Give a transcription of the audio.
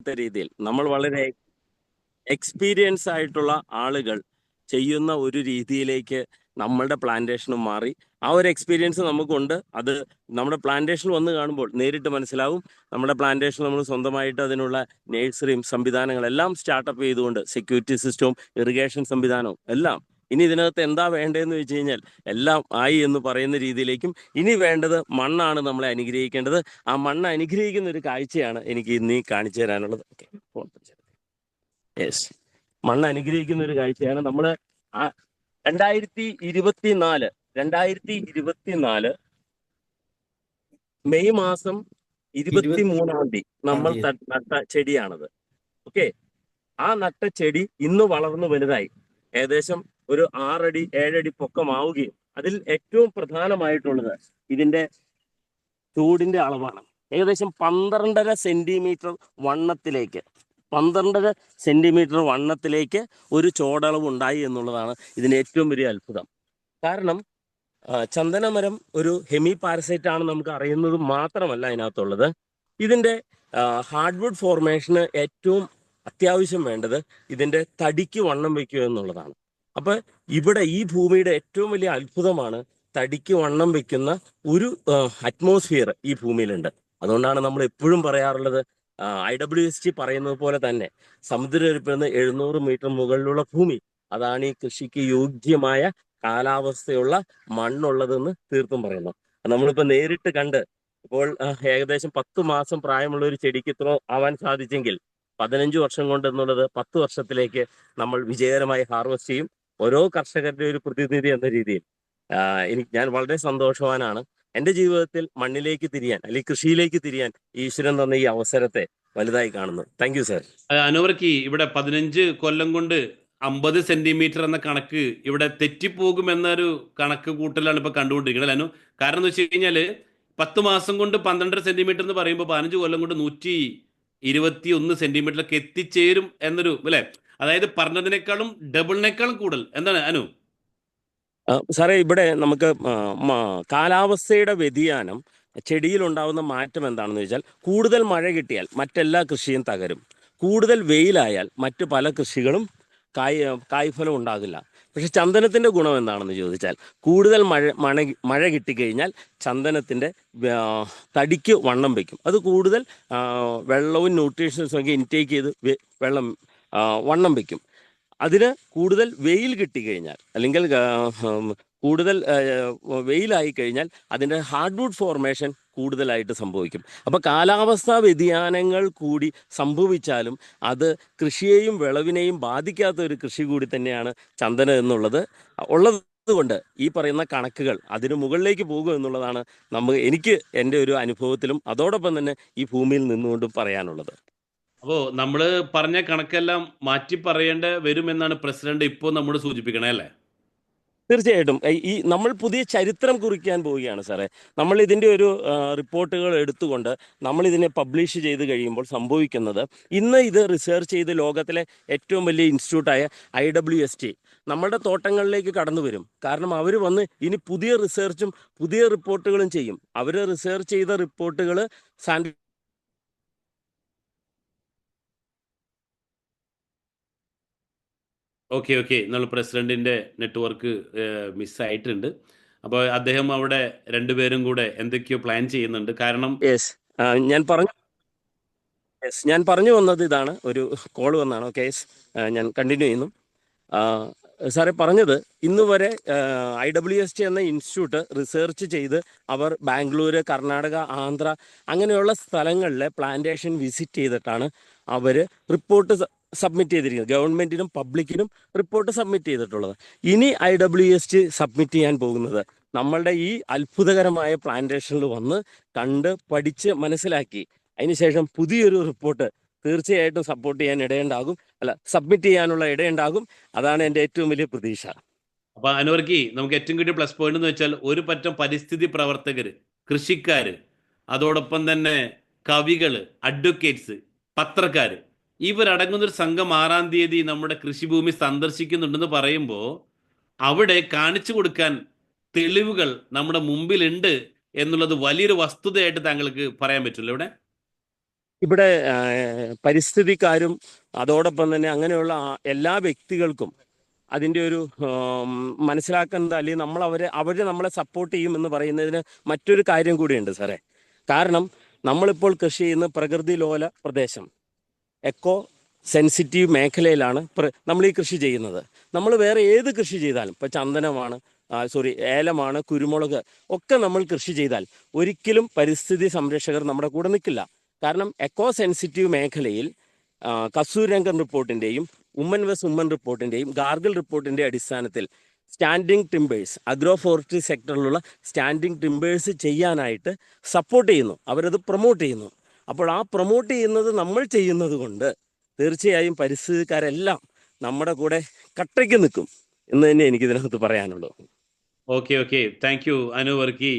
ഇല്ലാത്ത രീതിയിൽ നമ്മൾ വളരെ എക്സ്പീരിയൻസ് ആയിട്ടുള്ള ആളുകൾ ചെയ്യുന്ന ഒരു രീതിയിലേക്ക് നമ്മളുടെ പ്ലാന്റേഷനും മാറി. ആ ഒരു എക്സ്പീരിയൻസ് നമുക്കുണ്ട്. അത് നമ്മുടെ പ്ലാന്റേഷൻ വന്ന് കാണുമ്പോൾ നേരിട്ട് മനസ്സിലാവും. നമ്മുടെ പ്ലാന്റേഷൻ നമ്മൾ സ്വന്തമായിട്ട് അതിനുള്ള നേഴ്സറിയും സംവിധാനങ്ങളെല്ലാം സ്റ്റാർട്ടപ്പ് ചെയ്തുകൊണ്ട് സെക്യൂരിറ്റി സിസ്റ്റവും ഇറിഗേഷൻ സംവിധാനവും എല്ലാം ഇനി ഇതിനകത്ത് എന്താ വേണ്ടതെന്ന് വെച്ച് കഴിഞ്ഞാൽ എല്ലാം ആയി എന്ന് പറയുന്ന രീതിയിലേക്കും ഇനി വേണ്ടത് മണ്ണാണ് നമ്മളെ അനുഗ്രഹിക്കേണ്ടത്. ആ മണ്ണ് അനുഗ്രഹിക്കുന്ന ഒരു കാഴ്ചയാണ് എനിക്ക് ഇന്ന് കാണിച്ചു തരാനുള്ളത്. യെസ്, മണ്ണ് അനുഗ്രഹിക്കുന്ന ഒരു കാഴ്ചയാണ്. നമ്മൾ 2024 മെയ് മാസം 23 നമ്മൾ നട്ട ചെടിയാണത്. ഓക്കെ, ആ നട്ട ചെടി ഇന്ന് വളർന്നു വലുതായി ഏകദേശം ഒരു 6 അടി 7 അടി പൊക്കമാവുകയും അതിൽ ഏറ്റവും പ്രധാനമായിട്ടുള്ളത് ഇതിന്റെ ചൂടിന്റെ അളവാണ്. ഏകദേശം 12.5 സെന്റിമീറ്റർ വണ്ണത്തിലേക്ക് 12.5 സെന്റിമീറ്റർ വണ്ണത്തിലേക്ക് ഒരു ചോടളവ് ഉണ്ടായി എന്നുള്ളതാണ് ഇതിന് ഏറ്റവും വലിയ അത്ഭുതം. കാരണം ചന്ദനമരം ഒരു ഹെമി പാരസൈറ്റ് ആണ് നമുക്ക് അറിയുന്നത് മാത്രമല്ല അതിനകത്തുള്ളത്. ഇതിന്റെ ഹാർഡ്വുഡ് ഫോർമേഷന് ഏറ്റവും അത്യാവശ്യം വേണ്ടത് ഇതിന്റെ തടിക്ക് വണ്ണം വയ്ക്കുക എന്നുള്ളതാണ്. അപ്പൊ ഇവിടെ ഈ ഭൂമിയുടെ ഏറ്റവും വലിയ അത്ഭുതമാണ് തടിക്ക് വണ്ണം വെക്കുന്ന ഒരു അറ്റ്മോസ്ഫിയർ ഈ ഭൂമിയിലുണ്ട്. അതുകൊണ്ടാണ് നമ്മൾ എപ്പോഴും പറയാറുള്ളത്, IWST പറയുന്നത് പോലെ തന്നെ സമുദ്രനിരപ്പിൽ നിന്ന് 700 മീറ്റർ മുകളിലുള്ള ഭൂമി, അതാണ് ഈ കൃഷിക്ക് യോഗ്യമായ കാലാവസ്ഥയുള്ള മണ്ണുള്ളതെന്ന് തീർത്തും പറയുന്നു. നമ്മളിപ്പോ നേരിട്ട് കണ്ട് ഇപ്പോൾ ഏകദേശം 10 മാസം പ്രായമുള്ള ഒരു ചെടിക്ക് ഇത്ര ആവാൻ സാധിച്ചെങ്കിൽ 15 വർഷം കൊണ്ട് എന്നുള്ളത് 10 വർഷത്തിലേക്ക് നമ്മൾ വിജയകരമായി ഹാർവെസ്റ്റ് ചെയ്യും. ഓരോ കർഷകരുടെ ഒരു പ്രതിനിധി എന്ന രീതിയിൽ ഞാൻ വളരെ സന്തോഷവാനാണ്. എന്റെ ജീവിതത്തിൽ മണ്ണിലേക്ക് തിരിയാൻ അല്ലെങ്കിൽ കൃഷിയിലേക്ക് തിരിയാൻ ഈശ്വരൻ തന്ന ഈ അവസരത്തെ വലുതായി കാണുന്നു. Thank you sir. അനുവർക്കി ഇവിടെ 15 കൊല്ലം കൊണ്ട് 50 സെന്റിമീറ്റർ എന്ന കണക്ക് ഇവിടെ തെറ്റിപ്പോകുമെന്നൊരു കണക്ക് കൂട്ടലാണ് ഇപ്പൊ കണ്ടുകൊണ്ടിരിക്കുന്നത് അനു. കാരണം എന്ന് വെച്ച് കഴിഞ്ഞാല് 10 മാസം കൊണ്ട് 12 സെന്റിമീറ്റർ എന്ന് പറയുമ്പോൾ 15 കൊല്ലം കൊണ്ട് 121 സെന്റിമീറ്ററിലേക്ക് എത്തിച്ചേരും എന്നൊരു അല്ലെ, അതായത് പറഞ്ഞതിനേക്കാളും ഡബിളിനേക്കാളും കൂടുതൽ എന്താണ് അനു? സാറേ, ഇവിടെ നമുക്ക് കാലാവസ്ഥയുടെ വ്യതിയാനം ചെടിയിൽ ഉണ്ടാകുന്ന മാറ്റം എന്താണെന്ന് വെച്ചാൽ, കൂടുതൽ മഴ കിട്ടിയാൽ മറ്റെല്ലാ കൃഷിയും തകരും. കൂടുതൽ വെയിലായാൽ മറ്റു പല കൃഷികളും കായ്ഫലം ഉണ്ടാകില്ല. പക്ഷെ ചന്ദനത്തിന്റെ ഗുണം എന്താണെന്ന് ചോദിച്ചാൽ, കൂടുതൽ മഴ കിട്ടിക്കഴിഞ്ഞാൽ ചന്ദനത്തിന്റെ തടിക്ക് വണ്ണം വയ്ക്കും. അത് കൂടുതൽ വെള്ളവും ന്യൂട്രീഷൻസും ഒക്കെ ഇൻടേക്ക് ചെയ്ത് വെള്ളം വണ്ണം വയ്ക്കും. അതിന് കൂടുതൽ വെയിൽ കിട്ടിക്കഴിഞ്ഞാൽ അല്ലെങ്കിൽ കൂടുതൽ വെയിലായി കഴിഞ്ഞാൽ അതിൻ്റെ ഹാർഡ്വുഡ് ഫോർമേഷൻ കൂടുതലായിട്ട് സംഭവിക്കും. അപ്പോൾ കാലാവസ്ഥാ വ്യതിയാനങ്ങൾ കൂടി സംഭവിച്ചാലും അത് കൃഷിയെയും വിളവിനെയും ബാധിക്കാത്ത ഒരു കൃഷി കൂടി തന്നെയാണ് ചന്ദനം എന്നുള്ളത് ഉള്ളതുകൊണ്ട് ഈ പറയുന്ന കണക്കുകൾ അതിന് മുകളിലേക്ക് പോകും എന്നുള്ളതാണ് എനിക്ക് എൻ്റെ ഒരു അനുഭവത്തിലും അതോടൊപ്പം തന്നെ ഈ ഭൂമിയിൽ നിന്നുകൊണ്ടും പറയാനുള്ളത്. അപ്പോൾ നമ്മൾ പറഞ്ഞ കണക്കെല്ലാം മാറ്റി പറയേണ്ട വരുമെന്നാണ് പ്രസിഡന്റ് ഇപ്പോൾ നമ്മോട് സൂചിപ്പിക്കണേ അല്ലേ? തീർച്ചയായിട്ടും നമ്മൾ പുതിയ ചരിത്രം കുറിക്കാൻ പോവുകയാണ് സാറേ. നമ്മൾ ഇതിൻ്റെ ഒരു റിപ്പോർട്ടുകൾ എടുത്തുകൊണ്ട് നമ്മൾ ഇതിനെ പബ്ലിഷ് ചെയ്ത് കഴിയുമ്പോൾ സംഭവിക്കുന്നത്, ഇന്ന് ഇത് റിസർച്ച് ചെയ്ത് ലോകത്തിലെ ഏറ്റവും വലിയ ഇൻസ്റ്റിറ്റ്യൂട്ടായ IWST നമ്മളുടെ തോട്ടങ്ങളിലേക്ക് കടന്നു വരും. കാരണം അവർ വന്ന് ഇനി പുതിയ റിസർച്ചും പുതിയ റിപ്പോർട്ടുകളും ചെയ്യും. അവർ റിസർച്ച് ചെയ്ത റിപ്പോർട്ടുകൾ ഓക്കെ നമ്മൾ പ്രസിഡന്റിന്റെ നെറ്റ്വർക്ക് മിസ്സായിട്ടുണ്ട്. അപ്പോൾ അദ്ദേഹം അവിടെ രണ്ടുപേരും കൂടെ എന്തൊക്കെയോ പ്ലാൻ ചെയ്യുന്നുണ്ട്. കാരണം ഞാൻ പറഞ്ഞു വന്നത് ഇതാണ്. ഒരു കോൾ വന്നാണ്. ഓക്കെ, ഞാൻ കണ്ടിന്യൂ ചെയ്യുന്നു. സാറേ പറഞ്ഞത്, ഇന്ന് വരെ IWST എന്ന ഇൻസ്റ്റിറ്റ്യൂട്ട് റിസർച്ച് ചെയ്ത് അവർ ബാംഗ്ലൂര്, കർണാടക, ആന്ധ്ര അങ്ങനെയുള്ള സ്ഥലങ്ങളിലെ പ്ലാന്റേഷൻ വിസിറ്റ് ചെയ്തിട്ടാണ് അവർ റിപ്പോർട്ട് സബ്മിറ്റ് ചെയ്തിരിക്കുന്നത്. ഗവൺമെന്റിനും പബ്ലിക്കിനും റിപ്പോർട്ട് സബ്മിറ്റ് ചെയ്തിട്ടുള്ളത്. ഇനി IWST സബ്മിറ്റ് ചെയ്യാൻ പോകുന്നത് നമ്മളുടെ ഈ അത്ഭുതകരമായ പ്ലാന്റേഷനിൽ വന്ന് കണ്ട് പഠിച്ച് മനസ്സിലാക്കി അതിനുശേഷം പുതിയൊരു റിപ്പോർട്ട് തീർച്ചയായിട്ടും സബ്മിറ്റ് ചെയ്യാനുള്ള ഇടയുണ്ടാകും. അതാണ് എൻ്റെ ഏറ്റവും വലിയ പ്രതീക്ഷ. അപ്പൊ അനുവർക്കി, നമുക്ക് ഏറ്റവും കിട്ടിയ പ്ലസ് പോയിന്റ് എന്ന് വെച്ചാൽ ഒരു പറ്റം പരിസ്ഥിതി പ്രവർത്തകര്, കൃഷിക്കാര്, അതോടൊപ്പം തന്നെ കവികള്, അഡ്വക്കേറ്റ്സ്, പത്രക്കാര്, ഇവരടങ്ങുന്നൊരു സംഘം 6-ാം തീയതി നമ്മുടെ കൃഷിഭൂമി സന്ദർശിക്കുന്നുണ്ടെന്ന് പറയുമ്പോൾ അവിടെ കാണിച്ചു കൊടുക്കാൻ തെളിവുകൾ നമ്മുടെ മുമ്പിലുണ്ട് എന്നുള്ളത് വലിയൊരു വസ്തുതയായിട്ട് താങ്കൾക്ക് പറയാൻ പറ്റില്ല ഇവിടെ? ഇവിടെ പരിസ്ഥിതിക്കാരും അതോടൊപ്പം തന്നെ അങ്ങനെയുള്ള എല്ലാ വ്യക്തികൾക്കും അതിൻ്റെ ഒരു മനസ്സിലാക്കുന്നത്, അല്ലെങ്കിൽ അവർ നമ്മളെ സപ്പോർട്ട് ചെയ്യുമെന്ന് പറയുന്നതിന് മറ്റൊരു കാര്യം കൂടിയുണ്ട് സാറേ. കാരണം നമ്മളിപ്പോൾ കൃഷി ചെയ്യുന്ന പ്രകൃതി ലോല പ്രദേശം, എക്കോ സെൻസിറ്റീവ് മേഖലയിലാണ് നമ്മൾ ഈ കൃഷി ചെയ്യുന്നത്. നമ്മൾ വേറെ ഏത് കൃഷി ചെയ്താലും, ഇപ്പോൾ ചന്ദനമാണ്, ഏലമാണ്, കുരുമുളക് ഒക്കെ നമ്മൾ കൃഷി ചെയ്താൽ ഒരിക്കലും പരിസ്ഥിതി സംരക്ഷകർ നമ്മുടെ കൂടെ നിൽക്കില്ല. കാരണം എക്കോ സെൻസിറ്റീവ് മേഖലയിൽ കസ്തൂരിരംഗൻ റിപ്പോർട്ടിൻ്റെയും ഉമ്മൻ വെസ് ഉമ്മൻ റിപ്പോർട്ടിൻ്റെയും ഗാർഗിൾ റിപ്പോർട്ടിൻ്റെ അടിസ്ഥാനത്തിൽ സ്റ്റാൻഡിങ് ടിമ്പേഴ്സ്, അഗ്രോ ഫോറസ്ട്രി സെക്ടറിലുള്ള സ്റ്റാൻഡിങ് ടിമ്പേഴ്സ് ചെയ്യാനായിട്ട് സപ്പോർട്ട് ചെയ്യുന്നു, അവരത് പ്രൊമോട്ട് ചെയ്യുന്നു. അപ്പോൾ ആ പ്രൊമോട്ട് ചെയ്യുന്നത് നമ്മൾ ചെയ്യുന്നത് കൊണ്ട് തീർച്ചയായും പരിസ്ഥിതിക്കാരെല്ലാം നമ്മുടെ കൂടെ കട്ടയ്ക്ക് നിൽക്കും എന്ന് തന്നെ എനിക്കിതിനകത്ത് പറയാനുള്ളൂ. Okay thank you Anu Varkey.